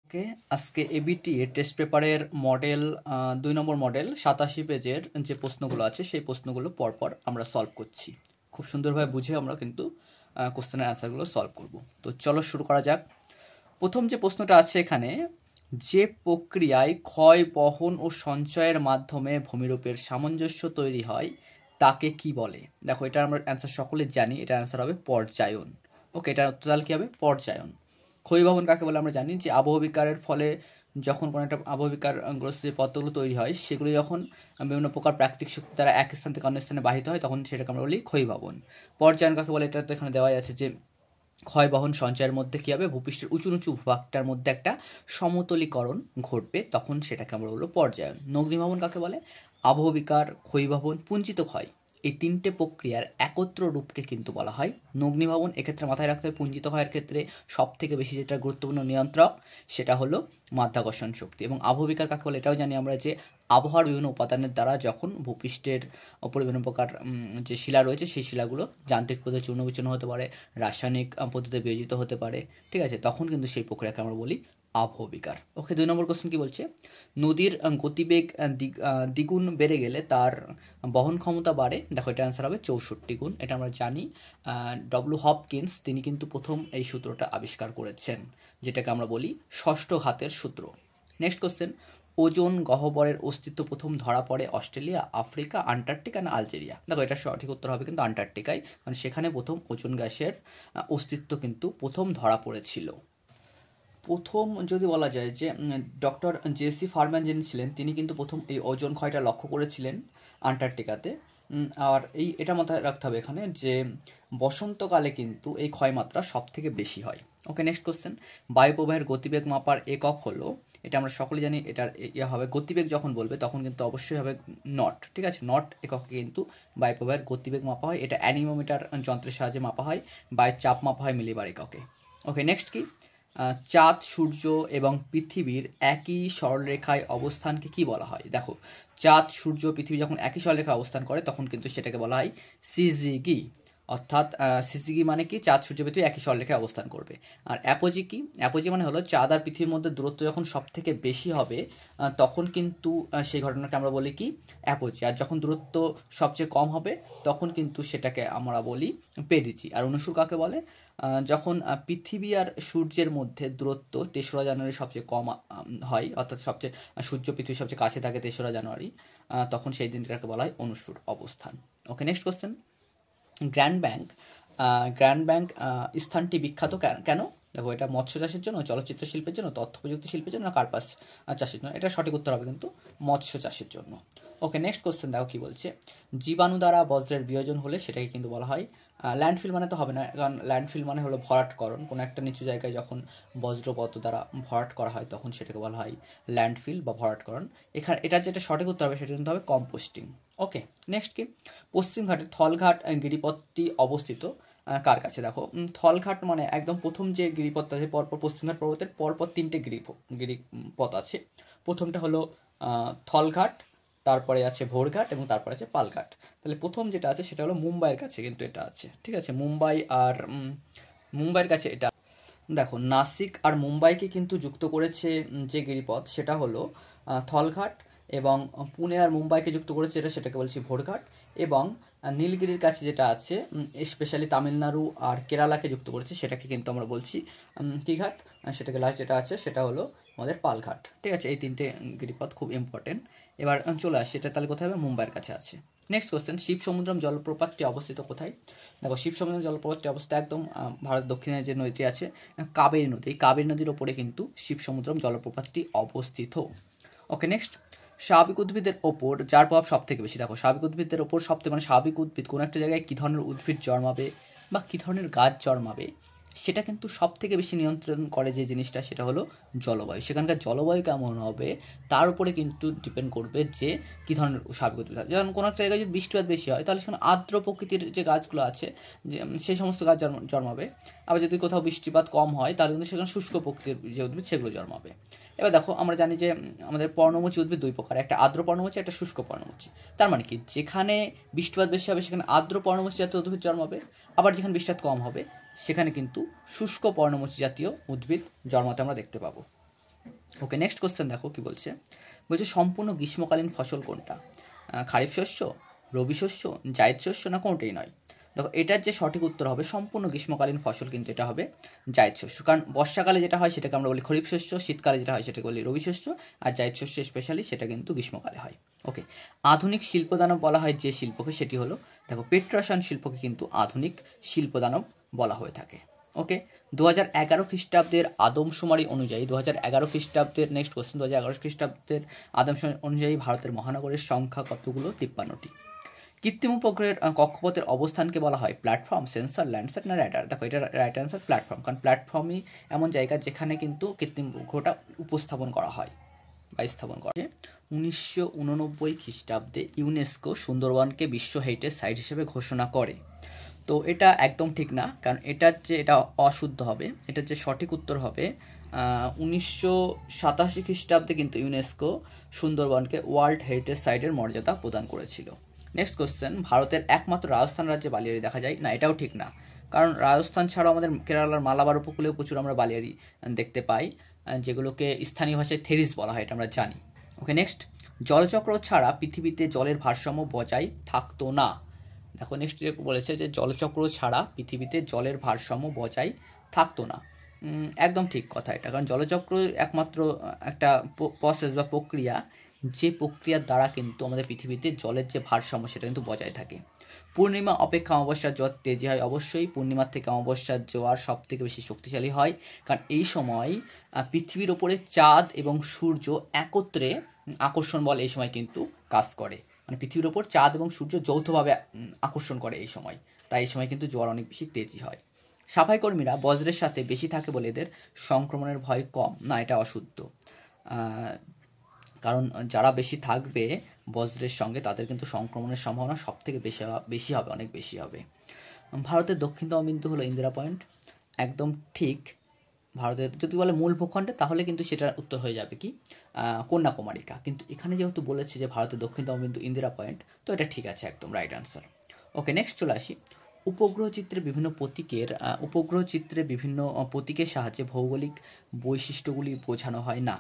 ওকে, আজকে এবিটি এর টেস্ট পেপারের মডেল ২ নম্বর মডেল ৮৭ পেজের যে প্রশ্নগুলো আছে সেই প্রশ্নগুলো পরপর আমরা সলভ করছি। খুব সুন্দরভাবে বুঝে আমরা কিন্তু কোশ্চেনের অ্যান্সারগুলো সলভ করব। তো চলো শুরু করা যাক। প্রথম যে প্রশ্নটা আছে এখানে, যে প্রক্রিয়ায় ক্ষয়, বহন ও সঞ্চয়ের মাধ্যমে ভূমিরূপের সামঞ্জস্য তৈরি হয় তাকে কি বলে? দেখো, এটা আমরা অ্যান্সার সকলে জানি, এটার অ্যান্সার হবে পর্যায়ন। ওকে, এটা তাহলে কী হবে? পর্যায়ন। ক্ষয়ীভবন কাকে বলে আমরা জানি, যে আবহবিকারের ফলে যখন কোনো একটা আবহবিকারগ্রস্ত যে পদার্থগুলো তৈরি হয় সেগুলো যখন বিভিন্ন প্রকার প্রাকৃতিক শক্তি দ্বারা এক স্থান থেকে অন্য স্থানে বাহিত হয় তখন সেটাকে আমরা বলি ক্ষয়ীভবন। পর্যায়ন কাকে বলে? এটা তো এখানে দেওয়াই আছে যে ক্ষয়, বহন, সঞ্চয়ের মধ্যে কী হবে? ভূপৃষ্ঠের উঁচু নিচু ভূভাগটার মধ্যে একটা সমতলীকরণ ঘটবে, তখন সেটাকে আমরা বলবো পর্যায়ন। নগ্নিভবন কাকে বলে? আবহবিকার, ক্ষয়ীভবন, পুঞ্জিত ক্ষয়, এই তিনটে প্রক্রিয়ার একত্র রূপকে কিন্তু বলা হয় নগ্নিভবন। এক্ষেত্রে মাথায় রাখতে হবে পুঞ্জিত ক্ষয়ের ক্ষেত্রে সব থেকে বেশি যেটা গুরুত্বপূর্ণ নিয়ন্ত্রক সেটা হলো মাধ্যাকর্ষণ শক্তি। এবং আবহবিকার কাকে বলে? এটাও জানি আমরা যে আবহাওয়ার বিভিন্ন উপাদানের দ্বারা যখন ভূপৃষ্ঠের ওপরে বিভিন্ন প্রকার যে শিলা রয়েছে সেই শিলাগুলো যান্ত্রিক পদ্ধতি চূর্ণ বিচূর্ণ হতে পারে, রাসায়নিক পদ্ধতিতে বিয়োজিত হতে পারে, ঠিক আছে, তখন কিন্তু সেই প্রক্রিয়াকে আমরা বলি আবহবিকার। ওকে, ২ নম্বর কোশ্চেন কী বলছে? নদীর গতিবেগ দ্বিগুণ বেড়ে গেলে তার বহন ক্ষমতা বাড়ে। দেখো, এটা অ্যান্সার হবে ৬৪ গুণ। এটা আমরা জানি ডব্লিউ হপকিন্স তিনি কিন্তু প্রথম এই সূত্রটা আবিষ্কার করেছেন, যেটাকে আমরা বলি ষষ্ঠ ঘাতের সূত্র। নেক্সট কোশ্চেন, ওজোন গহ্বরের অস্তিত্ব প্রথম ধরা পড়ে অস্ট্রেলিয়া, আফ্রিকা, আন্টার্কটিকা না আলজেরিয়া? দেখো, এটা সঠিক উত্তর হবে কিন্তু আন্টার্কটিকায়, কারণ সেখানে প্রথম ওজোন গ্যাসের অস্তিত্ব কিন্তু প্রথম ধরা পড়েছিল। প্রথম যদি বলা যায় যে ডক্টর জেসি ফারম্যান যিনি ছিলেন তিনি কিন্তু প্রথম এই ওজোন ক্ষয়টা লক্ষ্য করেছিলেন আন্টার্কটিকাতে। আর এটা মাথায় রাখতে হবে এখানে যে বসন্তকালে কিন্তু এই ক্ষয়মাত্রা সব থেকে বেশি হয়। ওকে, নেক্সট কোশ্চেন, বায়ুপ্রবাহের গতিবেগ মাপার একক হলো, এটা আমরা সকলে জানি, এটার হবে গতিবেগ যখন বলবে তখন কিন্তু অবশ্যই হবে নট, ঠিক আছে, নট এককে কিন্তু বায়ুপ্রবাহের গতিবেগ মাপা হয়। এটা অ্যানিমোমিটার যন্ত্রের সাহায্যে মাপা হয়। বায়ুর চাপ মাপা হয় মিলিবার এককে। ওকে, নেক্সট কি? চাঁদ, সূর্য এবং পৃথিবীর একই সরলরেখায় অবস্থানকে কি বলা হয়? দেখো, চাঁদ, সূর্য, পৃথিবী যখন একই সরলরেখায় অবস্থান করে তখন কিন্তু সেটাকে বলা হয় সিজিগি। অর্থাৎ সিজিগি মানে কি? চাঁদ, সূর্য, পৃথিবী একই সরলরেখায় অবস্থান করবে। আর অ্যাপোজি কি? অ্যাপোজি মানে হলো চাঁদ আর পৃথিবীর মধ্যে দূরত্ব যখন সব থেকে বেশি হবে তখন কিন্তু সেই ঘটনাকে আমরা বলি কি? অ্যাপোজি। আর যখন দূরত্ব সবচেয়ে কম হবে তখন কিন্তু সেটাকে আমরা বলি পেরিজি। আর অনুসুর কাকে বলে? যখন পৃথিবী আর সূর্যের মধ্যে দূরত্ব ৩রা জানুয়ারি সবচেয়ে কম হয়, অর্থাৎ সবচেয়ে সূর্য পৃথিবীর সবচেয়ে কাছে থাকে ৩রা জানুয়ারি, তখন সেই দিনটাকে বলা হয় অনুসুর অবস্থান। ওকে, নেক্সট কোশ্চেন, গ্র্যান্ড ব্যাংক স্থানটি বিখ্যাত কেন? দেখো, এটা মৎস্য চাষের জন্য, চলচ্চিত্র শিল্পের জন্য, তথ্য প্রযুক্তি শিল্পের জন্য, কার্পাস চাষের জন্য? এটা সঠিক উত্তর হবে কিন্তু মৎস্য চাষের জন্য। ওকে, নেক্সট কোশ্চেন দেখো কী বলছে, জীবাণু দ্বারা বজ্রের বিয়োজন হলে সেটাকে কিন্তু বলা হয় ল্যান্ডফিল। মানে তো হবে না, কারণ ল্যান্ডফিল মানে হলো ভরাটকরণ। কোনো একটা নিচু জায়গায় যখন বজ্রপদার্থ দ্বারা ভরাট করা হয় তখন সেটাকে বলা হয় ল্যান্ডফিল বা ভরাটকরণ। এখানে এটার যেটা সঠিক উত্তর হবে সেটা কিন্তু হবে কম্পোস্টিং। ওকে, নেক্সট কি? পশ্চিমঘাটের থলঘাট গিরিপথটি অবস্থিত কার কাছে? দেখো, থলঘাট মানে একদম প্রথম যে গিরিপথ আছে, পরপর পশ্চিমঘাট পর্বতের পরপর 3টে গিরিপথ আছে। প্রথমটা হলো থলঘাট, তারপরে আছে ভোরঘাট এবং তারপরে আছে পালঘাট। তাহলে প্রথম যেটা আছে সেটা হলো মুম্বাইয়ের কাছে কিন্তু এটা আছে, ঠিক আছে, মুম্বাইয়ের কাছে এটা। দেখো, নাসিক আর মুম্বাইকে কিন্তু যুক্ত করেছে যে গিরিপথ সেটা হলো থলঘাট, এবং পুনে আর মুম্বাইকে যুক্ত করেছে সেটাকে বলছি ভোরঘাট, এবং নীলগিরির কাছে যেটা আছে স্পেশালি তামিলনাড়ু আর কেরালাকে যুক্ত করেছে সেটাকে কিন্তু আমরা বলছি কী ঘাট? সেটাকে লাস্ট যেটা আছে সেটা হলো আমাদের পালঘাট, ঠিক আছে। এই 3টে গিরিপথ খুব ইম্পর্টেন্ট। এবার চলে আসছে, এটা তাহলে কোথায় হবে? মুম্বাইয়ের কাছে আছে। নেক্সট কোশ্চেন, শিবসমুদ্রম জলপ্রপাতটি অবস্থিত কোথায়? দেখো, শিবসমুদ্রম জলপ্রপাতটি অবস্থিত একদম ভারতের দক্ষিণে যে নদীটি আছে কাবেরী নদী, এই কাবেরী নদীর ওপরে কিন্তু শিবসমুদ্রম জলপ্রপাতটি অবস্থিত। ওকে, নেক্সট, স্বাভাবিক উদ্ভিদের ওপর যার প্রভাব সব থেকে বেশি। দেখো, স্বাভাবিক উদ্ভিদের ওপর সবথেকে মানে স্বাভাবিক উদ্ভিদ কোনো একটা জায়গায় কী ধরনের উদ্ভিদ জন্মাবে বা কী ধরনের গাছ জন্মাবে সেটা কিন্তু সব থেকে বেশি নিয়ন্ত্রণ করে যে জিনিসটা সেটা হলো জলবায়ু। সেখানকার জলবায়ু কেমন হবে তার উপরে কিন্তু ডিপেন্ড করবে যে কী ধরনের স্বাভাবিক উদ্ভিদ। যেমন কোনো একটা জায়গায় যদি বৃষ্টিপাত বেশি হয় তাহলে সেখানে আর্দ্র প্রকৃতির যে গাছগুলো আছে যে সেই সমস্ত গাছ জন্মাবে। আবার যদি কোথাও বৃষ্টিপাত কম হয় তাহলে কিন্তু সেখানে শুষ্ক প্রকৃতির যে উদ্ভিদ সেগুলো জন্মাবে। এবার দেখো, আমরা জানি যে আমাদের পর্ণমোচী উদ্ভিদ 2 প্রকার, একটা আর্দ্র পর্ণমোচী, একটা শুষ্ক পর্ণমোচী। তার মানে কি, যেখানে বৃষ্টিপাত বেশি হবে সেখানে আর্দ্র পর্ণমোচী জাতীয় উদ্ভিদ জন্মাবে, আবার যেখানে বৃষ্টিপাত কম হবে সেখানে কিন্তু শুষ্ক পর্ণমোচী জাতীয় উদ্ভিদ জন্মাতে আমরা দেখতে পাবো। ওকে, নেক্সট কোশ্চেন দেখো কি বলছে। বলছে সম্পূর্ণ গ্রীষ্মকালীন ফসল কোনটা? খারিফ শস্য, রবি শস্য, জায়দ শস্য, না কোনটাই নয়? দেখো এটার যে সঠিক উত্তর হবে সম্পূর্ণ গ্রীষ্মকালীন ফসল কিন্তু এটা হবে জায়দ শস্য। কারণ বর্ষাকালে যেটা হয় সেটাকে আমরা বলি খরিফ শস্য, শীতকালে যেটা হয় সেটাকে বলি রবি শস্য, আর জায়দ শস্য স্পেশালি সেটা কিন্তু গ্রীষ্মকালে হয়। ওকে, আধুনিক শিল্পদানব বলা হয় যে শিল্পকে, সেটি হলো দেখো পেট্রোরসায়ন শিল্পকে কিন্তু আধুনিক শিল্পদানব বলা হয়ে থাকে। ওকে, 2011 খ্রিস্টাব্দের আদমশুমারি অনুযায়ী 2011 খ্রিস্টাব্দের নেক্সট কোশ্চেন, 2011 খ্রিস্টাব্দের আদমশুমারি অনুযায়ী ভারতের মহানগরের সংখ্যা কতগুলো? 53টি। কৃত্রিম উপগ্রহের কক্ষপথের অবস্থানকে বলা হয় প্ল্যাটফর্ম, সেন্সর, ল্যান্ডসেট, না রাডার? দেখো এটা রাইট অ্যান্সার প্ল্যাটফর্ম, কারণ প্ল্যাটফর্মই এমন জায়গা যেখানে কিন্তু কৃত্রিম উপগ্রহটা উপস্থাপন করা হয় বা স্থাপন করা হয়। 1989 খ্রিস্টাব্দে ইউনেস্কো সুন্দরবনকে বিশ্ব হেরিটেজ সাইট হিসেবে ঘোষণা করে। তো এটা একদম ঠিক না, কারণ এটা অশুদ্ধ হবে। এটার যে সঠিক উত্তর হবে 1987 খ্রিস্টাব্দে কিন্তু ইউনেস্কো সুন্দরবনকে ওয়ার্ল্ড হেরিটেজ সাইটের মর্যাদা প্রদান করেছিল। নেক্সট কোশ্চেন, ভারতের একমাত্র রাজস্থান রাজ্যে বালিয়াড়ি দেখা যায়, না এটাও ঠিক না, কারণ রাজস্থান ছাড়াও আমাদের কেরালার মালাবার উপকূলেও প্রচুর আমরা বালিয়াড়ি দেখতে পাই, যেগুলোকে স্থানীয় ভাষায় থেরিস বলা হয়, এটা আমরা জানি। ওকে, নেক্সট, জলচক্র ছাড়া পৃথিবীতে জলের ভারসাম্য বজায় থাকতো না। দেখো নেক্সট যে বলেছে যে জলচক্র ছাড়া পৃথিবীতে জলের ভারসাম্য বজায় থাকতো না। একদম ঠিক কথা এটা, কারণ জলচক্র একমাত্র একটা প্রসেস বা প্রক্রিয়া, যে প্রক্রিয়ার দ্বারা কিন্তু আমাদের পৃথিবীতে জলের যে ভারসাম্য সেটা কিন্তু বজায় থাকে। পূর্ণিমা অপেক্ষা অমাবস্যার জোয়ার তেজি হয়, অবশ্যই পূর্ণিমার থেকে অমাবস্যার জোয়ার সব থেকে বেশি শক্তিশালী হয়, কারণ এই সময় পৃথিবীর ওপরে চাঁদ এবং সূর্য একত্রে আকর্ষণ বল এই সময় কিন্তু কাজ করে, মানে পৃথিবীর ওপর চাঁদ এবং সূর্য যৌথভাবে আকর্ষণ করে এই সময়, তাই এই সময় কিন্তু জোয়ার অনেক বেশি তেজি হয়। সাফাই কর্মীরা বজ্রের সাথে বেশি থাকে বলে এদের সংক্রমণের ভয় কম, না এটা অশুদ্ধ, কারণ যারা বেশি থাকবে বজ্রের সঙ্গে তাদের কিন্তু সংক্রমণের সম্ভাবনা সব থেকে বেশি হবে, অনেক বেশি হবে। ভারতের দক্ষিণতম বিন্দু হলো ইন্দিরা পয়েন্ট, একদম ঠিক। ভারতের যদি বলে মূল ভূখণ্ডে তাহলে কিন্তু সেটার উত্তর হয়ে যাবে কি কন্যাকুমারিকা, কিন্তু এখানে যেহেতু বলেছে যে ভারতের দক্ষিণতম বিন্দু ইন্দিরা পয়েন্ট, তো এটা ঠিক আছে, একদম রাইট অ্যান্সার। ওকে, নেক্সট চলে আসি। উপগ্রহ চিত্রে বিভিন্ন প্রতীকের সাহায্যে ভৌগোলিক বৈশিষ্ট্যগুলি বোঝানো হয়, না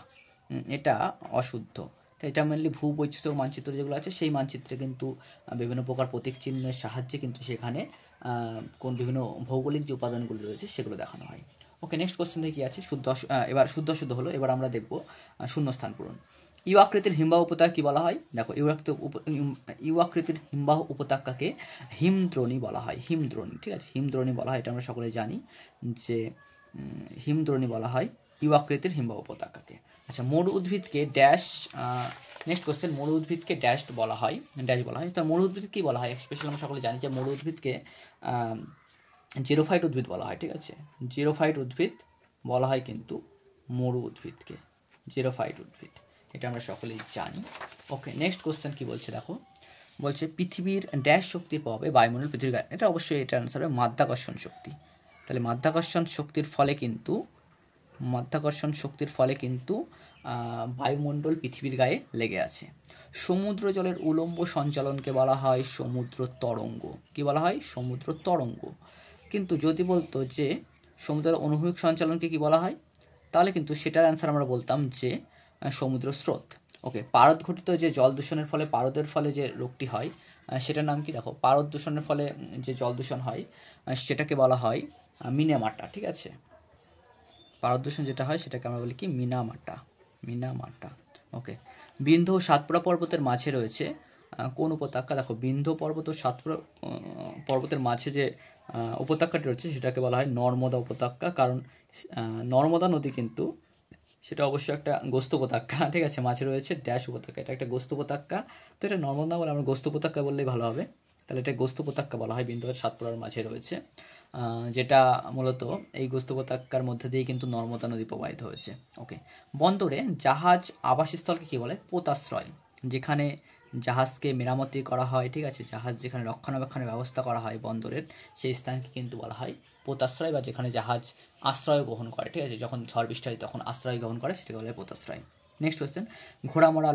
এটা অশুদ্ধ। এটা মেনলি ভূবৈচিত্র্য মানচিত্র যেগুলো আছে সেই মানচিত্রে কিন্তু বিভিন্ন প্রকার প্রতীক চিহ্নের সাহায্যে কিন্তু সেখানে বিভিন্ন ভৌগোলিক যে উপাদানগুলো রয়েছে সেগুলো দেখানো হয়। ওকে, নেক্সট কোশ্চেনে কি আছে, এবার শুদ্ধ হলো। এবার আমরা দেখব শূন্যস্থান পূরণ। ইউ আকৃতির হিমবাহ উপত্যকা কি বলা হয়? দেখো ইউ আকৃতির হিমবাহ উপত্যকাকে হিমদ্রোণী বলা হয়, হিমদ্রোণী, ঠিক আছে, হিমদ্রোণী বলা হয়, এটা আমরা সকলে জানি যে হিমদ্রোণী বলা হয় ইউ আকৃতির হিমবাহ উপত্যকাকে। আচ্ছা, মরু উদ্ভিদকে ড্যাশ, নেক্সট কোশ্চেন, মরু উদ্ভিদকে ড্যাশ বলা হয়, তো মরু উদ্ভিদ কী বলা হয়? স্পেশালি আমরা সকলে জানি যে মরু উদ্ভিদকে জিরোফাইট উদ্ভিদ বলা হয়, ঠিক আছে, জিরোফাইট উদ্ভিদ বলা হয় কিন্তু মরু উদ্ভিদকে, জিরোফাইট উদ্ভিদ, এটা আমরা সকলেই জানি। ওকে, নেক্সট কোশ্চেন কি বলছে দেখো, বলছে পৃথিবীর ড্যাশ শক্তির প্রভাবে বায়ুমণ্ডল পৃথিবীর গায়ে, এটা অবশ্যই এটা আনসার হবে মাধ্যাকর্ষণ শক্তি। তাহলে মাধ্যাকর্ষণ শক্তির ফলে কিন্তু বায়ুমণ্ডল পৃথিবীর গায়ে লেগে আছে। সমুদ্র জলের উলম্ব সঞ্চালনকে বলা হয় সমুদ্র তরঙ্গ, কি বলা হয়? সমুদ্র তরঙ্গ। কিন্তু যদি বলতো যে সমুদ্রের অনুভূমিক সঞ্চালনকে কি বলা হয়, তাহলে কিন্তু সেটার অ্যান্সার আমরা বলতাম যে সমুদ্র স্রোত। ওকে, পারদ ঘটিত যে জল দূষণের ফলে পারদের ফলে যে রোগটি হয় সেটার নাম কি? দেখো, পারদ দূষণের ফলে যে জল দূষণ হয় সেটাকে বলা হয় মিনামাটা, ঠিক আছে, পারদ দূষণ যেটা হয় সেটাকে আমরা বলি কি মিনামাটা। ওকে, বিন্ধ্য ও সাতপুরা পর্বতের মাঝে রয়েছে কোন উপত্যকা? দেখো, বিন্ধ্য পর্বত ও সাতপুরা পর্বতের মাঝে যে উপত্যকাটি রয়েছে সেটাকে বলা হয় নর্মদা উপত্যকা, কারণ নর্মদা নদী কিন্তু সেটা অবশ্যই একটা গোস্ত উপত্যকা, ঠিক আছে, মাঝে রয়েছে ড্যাশ উপত্যকা, এটা একটা গোস্ত উপত্যকা, তো এটা নর্মদা বলে আমরা গোস্ত উপত্যকা বললেই ভালো হবে। তাহলে এটা গোস্ত উপত্যকা বলা হয়, বিন্ধ্য আর সাতপুরার মাঝে রয়েছে, যেটা মূলত এই গোস্ত উপত্যকার মধ্যে দিয়েই কিন্তু নর্মদা নদী প্রবাহিত হয়েছে। ওকে, বন্দরে জাহাজ আবাসস্থলকে কী বলে? পোতাশ্রয়, যেখানে জাহাজকে মেরামতি করা হয়, ঠিক আছে, জাহাজ যেখানে রক্ষণাবেক্ষণের ব্যবস্থা করা হয় বন্দরের, সেই স্থানকে কিন্তু বলা হয় পোতাশ্রয়, বা যেখানে জাহাজ আশ্রয় গ্রহণ করে, ঠিক আছে, যখন ঝড় বৃষ্টি হয় তখন আশ্রয় গ্রহণ করে, সেটাকে বলা হয় পোতাশ্রয়। নেক্সট কোয়েশ্চেন, ঘোড়ামরা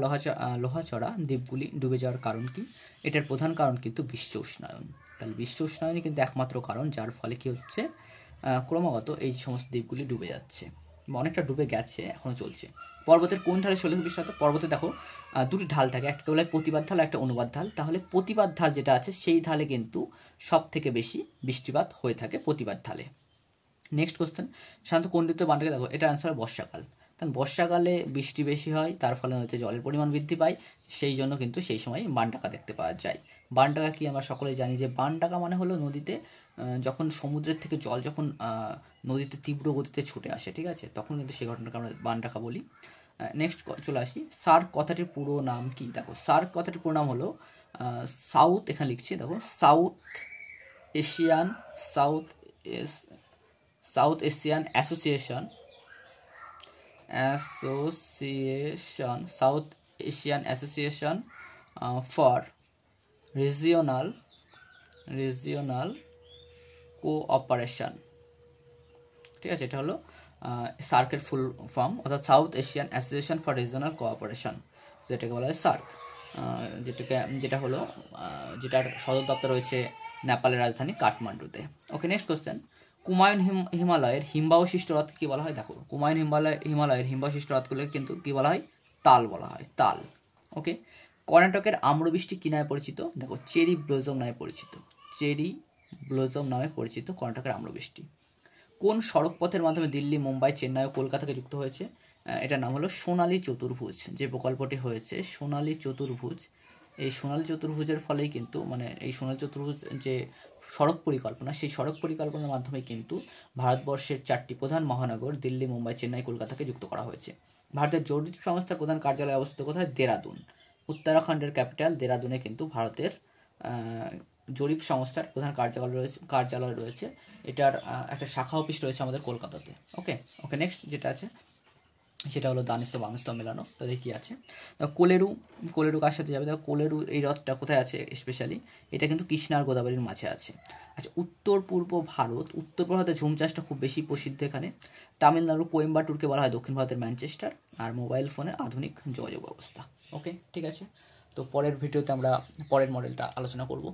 লোহাচড়া দ্বীপগুলি ডুবে যাওয়ার কারণ কি? এটার প্রধান কারণ কিন্তু বিশ্ব উষ্ণায়ন। তাহলে বিশ্ব উষ্ণায়নই কিন্তু একমাত্র কারণ যার ফলে কি হচ্ছে, ক্রমাগত এই সমস্ত দ্বীপগুলি ডুবে যাচ্ছে। অনেকটা ডুবে গেছে, এখনও চলছে। পর্বতের কোন ঢালে শৈলশিরা বৃষ্টি হয়? পর্বতে দেখো দুটি ঢাল থাকে, একটা বলে প্রতিবাদ ঢাল, একটা অনুবাদ ঢাল। তাহলে প্রতিবাদ ঢাল যেটা আছে সেই ঢালে কিন্তু সব থেকে বেশি বৃষ্টিপাত হয়ে থাকে প্রতিবাদ ঢালে। নেক্সট কোশ্চেন, সাধারণত কোন ঋতুতে বান ডাকে? দেখো এটা অ্যান্সার বর্ষাকাল, কারণ বর্ষাকালে বৃষ্টি বেশি হয়, তার ফলে নদীতে জলের পরিমাণ বৃদ্ধি পায়, সেই জন্য কিন্তু সেই সময় বান ডাকা দেখতে পাওয়া যায়। বান ডাকা কি আমরা সকলেই জানি যে বান ডাকা মানে হলো নদীতে যখন সমুদ্রের থেকে জল যখন নদীতে তীব্র গতিতে ছুটে আসে, ঠিক আছে, তখন কিন্তু সেই ঘটনাকে আমরা বান ডাকা বলি। নেক্সট চলে আসি, সার্ক কথাটির পুরো নাম কি? দেখো সার্ক কথাটির পুরো নাম হলো সাউথ, এখানে লিখছি দেখো south Asian south Asian association south Asian association for regional cooperation, ঠিক আছে, এটা হলো সার্কের ফুল ফর্ম, অর্থাৎ south Asian association for regional cooperation, যেটাকে বলা হয় সার্ক, যেটা হলো যেটার সদর দপ্তর রয়েছে নেপালের রাজধানী কাঠমান্ডুতে। ওকে, নেক্সট কোশ্চেন, কুমায়ুন হিমালয়ের হিমবাহশিষ্ট হ্রদকে কী বলা হয়? দেখো কুমায়ুন হিমালয়ের হিমবাহশিষ্ট হ্রদগুলোকে কিন্তু কী বলা হয়? তাল বলা হয়, তাল। ওকে, কর্ণাটকের আম্রবৃষ্টি কী নামে পরিচিত? দেখো চেরি ব্লজম নামে পরিচিত, চেরি ব্লজম নামে পরিচিত কর্ণাটকের আম্রবৃষ্টি। কোন সড়ক পথের মাধ্যমে দিল্লি, মুম্বাই, চেন্নাই ও কলকাতাকে যুক্ত হয়েছে? এটার নাম হলো সোনালী চতুর্ভুজ, যে প্রকল্পটি হয়েছে সোনালী চতুর্ভুজ। এই সোনালী চতুর্ভুজের ফলেই কিন্তু এই সোনালী চতুর্ভুজ যে সড়ক পরিকল্পনা, সেই সড়ক পরিকল্পনার মাধ্যমে কিন্তু ভারতবর্ষের 4টি প্রধান মহানগর দিল্লি, মুম্বাই, চেন্নাই, কলকাতাকে যুক্ত করা হয়েছে। ভারতের জরিপ সংস্থার প্রধান কার্যালয় অবস্থিত কোথায়? দেরাদুন। উত্তরাখণ্ডের ক্যাপিটাল দেরাদুনে কিন্তু ভারতের জরিপ সংস্থার প্রধান কার্যালয় রয়েছে। এটার একটা শাখা অফিস রয়েছে আমাদের কলকাতাতে। ওকে, নেক্সট যেটা আছে সেটা হলো দানিস্ত বাংস্ত মেলানো, তাদের কী আছে? কোলেরু কার সাথে যাবে? দেখো কোলেরু এই হ্রদটা কোথায় আছে স্পেশালি? এটা কিন্তু কৃষ্ণা আর গোদাবরীর মাঝে আছে। আচ্ছা, উত্তর পূর্ব ভারতে ঝুম চাষটা খুব বেশি প্রসিদ্ধ এখানে। তামিলনাড়ু কোয়েম্বাটুরকে বলা হয় দক্ষিণ ভারতের ম্যানচেস্টার, আর মোবাইল ফোনের আধুনিক যোগাযোগ ব্যবস্থা। ওকে, ঠিক আছে, তো পরের ভিডিওতে আমরা পরের মডেলটা আলোচনা করব।